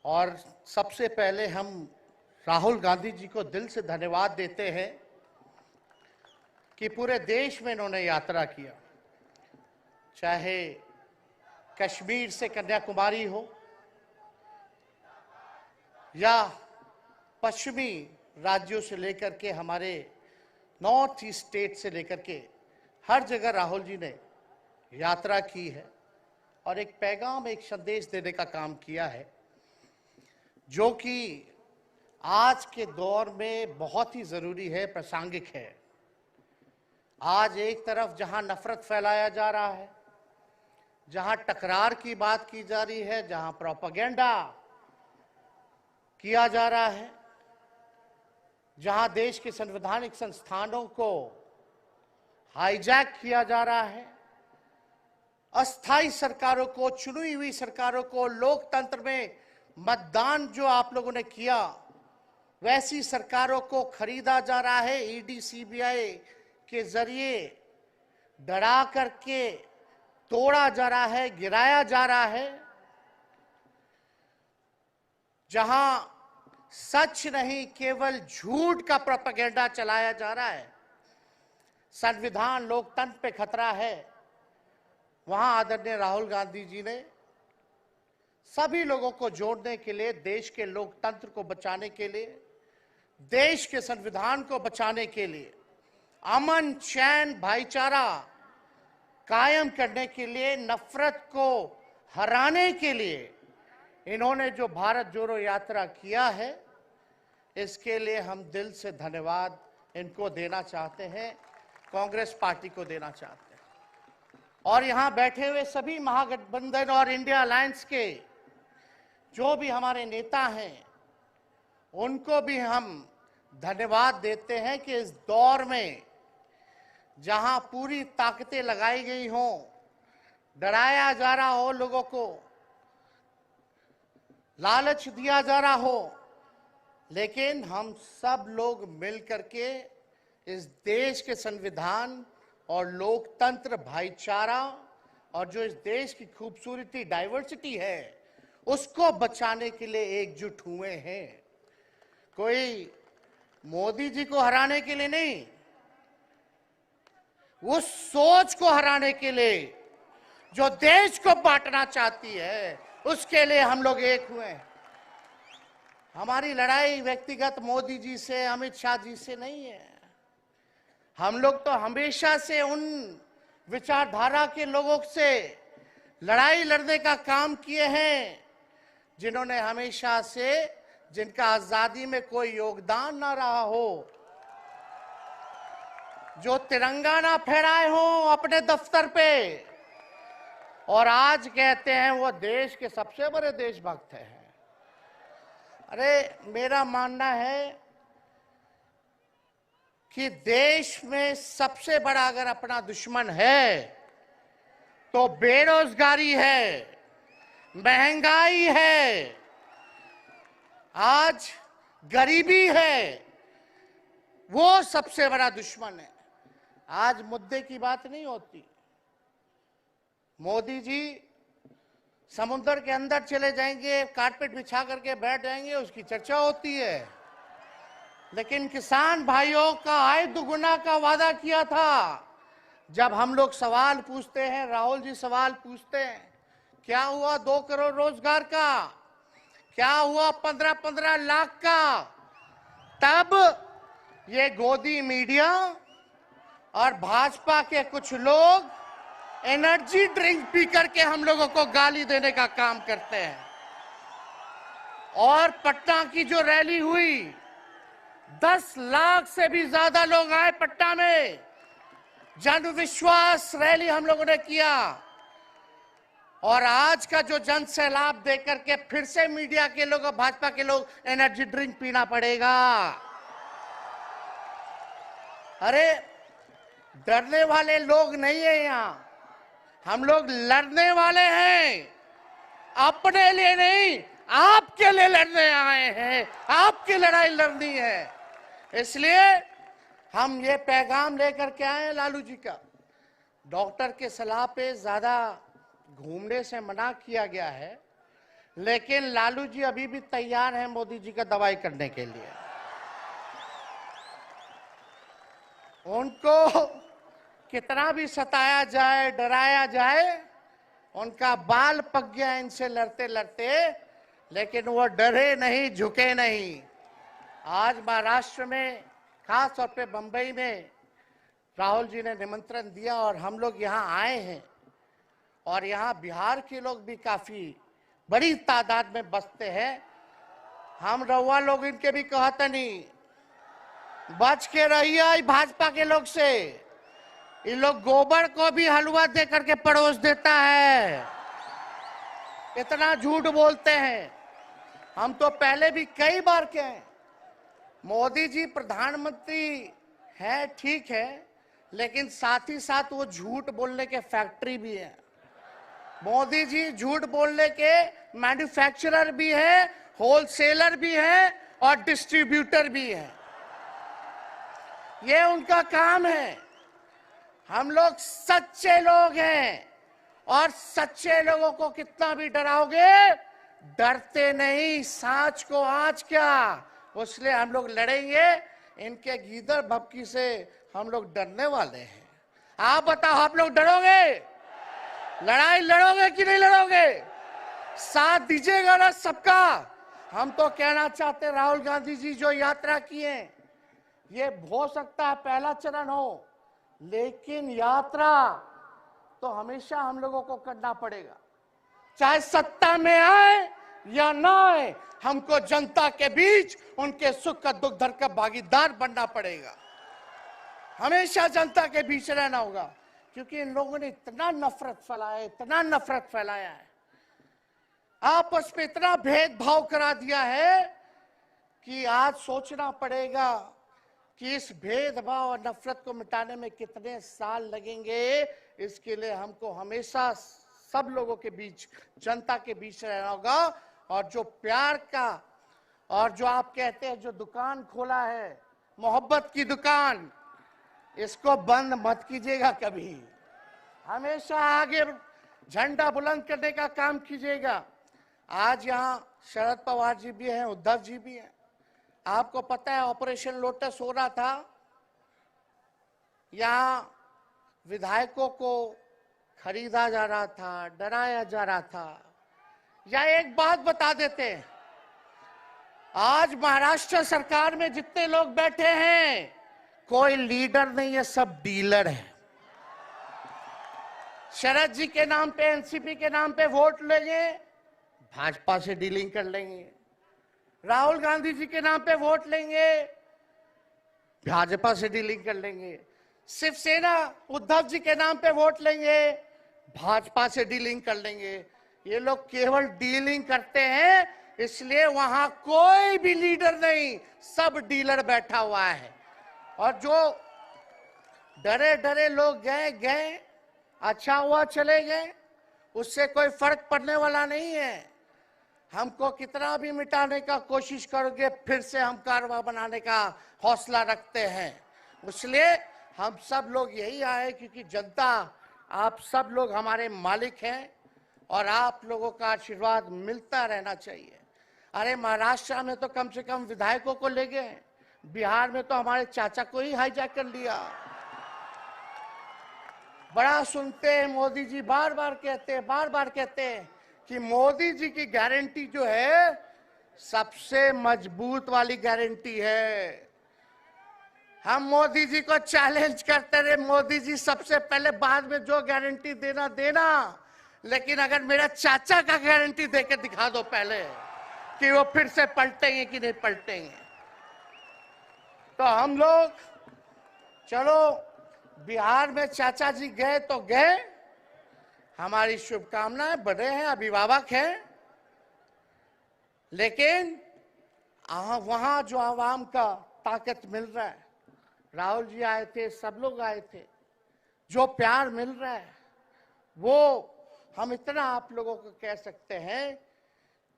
और सबसे पहले हम राहुल गांधी जी को दिल से धन्यवाद देते हैं कि पूरे देश में इन्होंने यात्रा किया, चाहे कश्मीर से कन्याकुमारी हो या पश्चिमी राज्यों से लेकर के हमारे नॉर्थ ईस्ट स्टेट से लेकर के हर जगह राहुल जी ने यात्रा की है और एक पैगाम, एक संदेश देने का काम किया है, जो कि आज के दौर में बहुत ही जरूरी है, प्रासंगिक है। आज एक तरफ जहां नफरत फैलाया जा रहा है, जहां टकरार की बात की जा रही है, जहां प्रोपेगेंडा किया जा रहा है, जहां देश के संवैधानिक संस्थानों को हाईजैक किया जा रहा है, अस्थाई सरकारों को, चुनी हुई सरकारों को, लोकतंत्र में मतदान जो आप लोगों ने किया वैसी सरकारों को खरीदा जा रहा है, ईडी सीबीआई के जरिए डरा करके तोड़ा जा रहा है, गिराया जा रहा है। जहां सच नहीं केवल झूठ का प्रोपेगेंडा चलाया जा रहा है, संविधान लोकतंत्र पे खतरा है, वहां आदरणीय राहुल गांधी जी ने सभी लोगों को जोड़ने के लिए, देश के लोकतंत्र को बचाने के लिए, देश के संविधान को बचाने के लिए, अमन चैन भाईचारा कायम करने के लिए, नफरत को हराने के लिए इन्होंने जो भारत जोड़ो यात्रा किया है, इसके लिए हम दिल से धन्यवाद इनको देना चाहते हैं, कांग्रेस पार्टी को देना चाहते हैं। और यहां बैठे हुए सभी महागठबंधन और इंडिया अलायंस के जो भी हमारे नेता हैं, उनको भी हम धन्यवाद देते हैं कि इस दौर में जहां पूरी ताकतें लगाई गई हों, डराया जा रहा हो, लोगों को लालच दिया जा रहा हो, लेकिन हम सब लोग मिलकर के इस देश के संविधान और लोकतंत्र, भाईचारा और जो इस देश की खूबसूरती, डाइवर्सिटी है, उसको बचाने के लिए एकजुट हुए हैं। कोई मोदी जी को हराने के लिए नहीं, उस सोच को हराने के लिए जो देश को बांटना चाहती है, उसके लिए हम लोग एक हुए हैं। हमारी लड़ाई व्यक्तिगत मोदी जी से, अमित शाह जी से नहीं है। हम लोग तो हमेशा से उन विचारधारा के लोगों से लड़ाई लड़ने का काम किए हैं जिन्होंने हमेशा से, जिनका आजादी में कोई योगदान ना रहा हो, जो तिरंगा ना फहराए हो अपने दफ्तर पे, और आज कहते हैं वो देश के सबसे बड़े देशभक्त हैं। अरे मेरा मानना है कि देश में सबसे बड़ा अगर अपना दुश्मन है तो बेरोजगारी है, महंगाई है, आज गरीबी है, वो सबसे बड़ा दुश्मन है। आज मुद्दे की बात नहीं होती। मोदी जी समुद्र के अंदर चले जाएंगे, कारपेट बिछा करके बैठ जाएंगे, उसकी चर्चा होती है, लेकिन किसान भाइयों का आय दुगुना का वादा किया था। जब हम लोग सवाल पूछते हैं, राहुल जी सवाल पूछते हैं, क्या हुआ 2 करोड़ रोजगार का, क्या हुआ 15-15 लाख का, तब ये गोदी मीडिया और भाजपा के कुछ लोग एनर्जी ड्रिंक पी करके हम लोगों को गाली देने का काम करते हैं। और पटना की जो रैली हुई, 10 लाख से भी ज्यादा लोग आए पटना में, जन विश्वास रैली हम लोगों ने किया, और आज का जो जन सैलाब देकर के फिर से मीडिया के लोग और भाजपा के लोग एनर्जी ड्रिंक पीना पड़ेगा। अरे डरने वाले लोग नहीं है यहां, हम लोग लड़ने वाले हैं, अपने लिए नहीं, आपके लिए लड़ने आए हैं, आपकी लड़ाई लड़नी है। इसलिए हम ये पैगाम लेकर के आए हैं लालू जी का। डॉक्टर के सलाह पे ज्यादा घूमने से मना किया गया है, लेकिन लालू जी अभी भी तैयार हैं मोदी जी का दवाई करने के लिए। उनको कितना भी सताया जाए, डराया जाए, उनका बाल पक गया इनसे लड़ते लड़ते, लेकिन वो डरे नहीं, झुके नहीं। आज महाराष्ट्र में, खास तौर पे बंबई में राहुल जी ने निमंत्रण दिया और हम लोग यहाँ आए हैं। और यहाँ बिहार के लोग भी काफी बड़ी तादाद में बसते हैं। हम रउआ लोग इनके भी कहते नहीं, बच के रहिए भाजपा के लोग से। ये लोग गोबर को भी हलवा दे करके परोस देता है, इतना झूठ बोलते हैं। हम तो पहले भी कई बार कहे, मोदी जी प्रधानमंत्री है, ठीक है, लेकिन साथ ही साथ वो झूठ बोलने के फैक्ट्री भी है। मोदी जी झूठ बोलने के मैन्युफैक्चरर भी है, होलसेलर भी है और डिस्ट्रीब्यूटर भी है। ये उनका काम है। हम लोग सच्चे लोग हैं और सच्चे लोगों को कितना भी डराओगे, डरते नहीं। सांच को आज क्या, इसलिए हम लोग लड़ेंगे। इनके गीदड़ भपकी से हम लोग डरने वाले हैं। आप बताओ, आप लोग डरोगे? लड़ाई लड़ोगे कि नहीं लड़ोगे? साथ दीजिएगा ना सबका? हम तो कहना चाहते, राहुल गांधी जी जो यात्रा किए, ये हो सकता है पहला चरण हो, लेकिन यात्रा तो हमेशा हम लोगों को करना पड़ेगा। चाहे सत्ता में आए या ना आए, हमको जनता के बीच उनके सुख का दुख दर्द का भागीदार बनना पड़ेगा। हमेशा जनता के बीच रहना होगा, क्योंकि इन लोगों ने इतना नफरत फैलाया, इतना नफरत फैलाया है, आपस में इतना भेदभाव करा दिया है कि आज सोचना पड़ेगा कि इस भेदभाव और नफरत को मिटाने में कितने साल लगेंगे। इसके लिए हमको हमेशा सब लोगों के बीच, जनता के बीच रहना होगा। और जो प्यार का, और जो आप कहते हैं जो दुकान खोला है, मोहब्बत की दुकान, इसको बंद मत कीजिएगा कभी। हमेशा आगे झंडा बुलंद करने का काम कीजिएगा। आज यहाँ शरद पवार जी भी हैं, उद्धव जी भी हैं। आपको पता है ऑपरेशन लोटस हो रहा था, यहाँ विधायकों को खरीदा जा रहा था, डराया जा रहा था। या एक बात बता देते हैं, आज महाराष्ट्र सरकार में जितने लोग बैठे हैं, कोई लीडर नहीं है, सब डीलर है। शरद जी के नाम पे, एनसीपी के नाम पे वोट लेंगे, भाजपा से डीलिंग कर लेंगे। राहुल गांधी जी के नाम पे वोट लेंगे, भाजपा से डीलिंग कर लेंगे। शिवसेना उद्धव जी के नाम पे वोट लेंगे, भाजपा से डीलिंग कर लेंगे। ये लोग केवल डीलिंग करते हैं, इसलिए वहां कोई भी लीडर नहीं, सब डीलर बैठा हुआ है। और जो डरे डरे लोग गए, अच्छा हुआ चले गए, उससे कोई फर्क पड़ने वाला नहीं है। हमको कितना भी मिटाने का कोशिश करोगे, फिर से हम कारवा बनाने का हौसला रखते हैं। इसलिए हम सब लोग यही आए, क्योंकि जनता, आप सब लोग हमारे मालिक हैं और आप लोगों का आशीर्वाद मिलता रहना चाहिए। अरे महाराष्ट्र में तो कम से कम विधायकों को ले गए, बिहार में तो हमारे चाचा को ही हाईजैक कर लिया। बड़ा सुनते हैं, मोदी जी बार बार कहते हैं कि मोदी जी की गारंटी जो है सबसे मजबूत वाली गारंटी है। हम मोदी जी को चैलेंज करते रहे, मोदी जी सबसे पहले, बाद में जो गारंटी देना, लेकिन अगर मेरा चाचा का गारंटी देकर दिखा दो पहले कि वो फिर से पलटेंगे कि नहीं पलटेंगे। तो हम लोग, चलो बिहार में चाचा जी गए तो गए, हमारी शुभकामनाएं, बड़े हैं, अभिभावक हैं, लेकिन वहां जो आवाम का ताकत मिल रहा है, राहुल जी आए थे, सब लोग आए थे, जो प्यार मिल रहा है, वो हम इतना आप लोगों को कह सकते हैं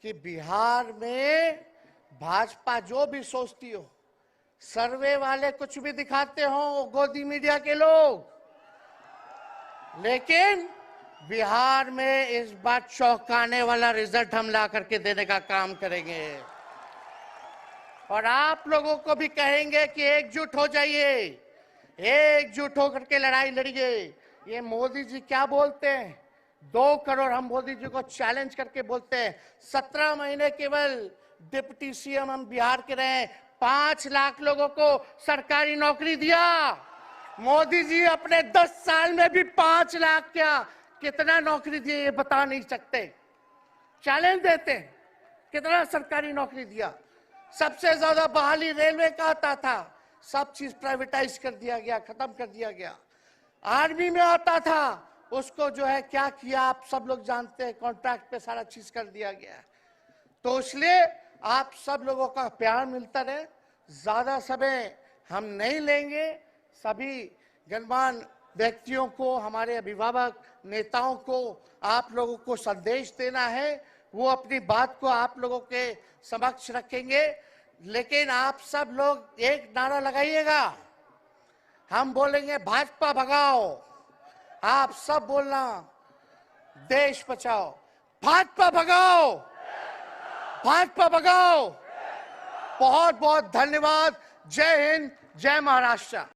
कि बिहार में भाजपा जो भी सोचती हो, सर्वे वाले कुछ भी दिखाते हो, गोदी मीडिया के लोग, लेकिन बिहार में इस बार चौंकाने वाला रिजल्ट हम ला करके देने का काम करेंगे और आप लोगों को भी कहेंगे कि एकजुट हो जाइए, एकजुट होकर के लड़ाई लड़िए। ये मोदी जी क्या बोलते हैं, 2 करोड़ हम मोदी जी को चैलेंज करके बोलते हैं। 17 महीने केवल डिप्टी सीएम हम बिहार के रहे, 5 लाख लोगों को सरकारी नौकरी दिया। मोदी जी अपने 10 साल में भी 5 लाख क्या कितना नौकरी दिए ये बता नहीं सकते। चैलेंज देते हैं, कितना सरकारी नौकरी दिया। सबसे ज्यादा बहाली रेलवे का आता था, सब चीज प्राइवेटाइज कर दिया गया, खत्म कर दिया गया। आर्मी में आता था, उसको जो है क्या किया आप सब लोग जानते हैं, कॉन्ट्रैक्ट पे सारा चीज कर दिया गया। तो इसलिए आप सब लोगों का प्यार मिलता रहे। ज्यादा समय हम नहीं लेंगे। सभी गणमान्य व्यक्तियों को, हमारे अभिभावक नेताओं को आप लोगों को संदेश देना है, वो अपनी बात को आप लोगों के समक्ष रखेंगे। लेकिन आप सब लोग एक नारा लगाइएगा, हम बोलेंगे भाजपा भगाओ, आप सब बोलना देश बचाओ। भाजपा भगाओ, भाजपा भगाओ। बहुत बहुत धन्यवाद। जय हिंद, जय महाराष्ट्र।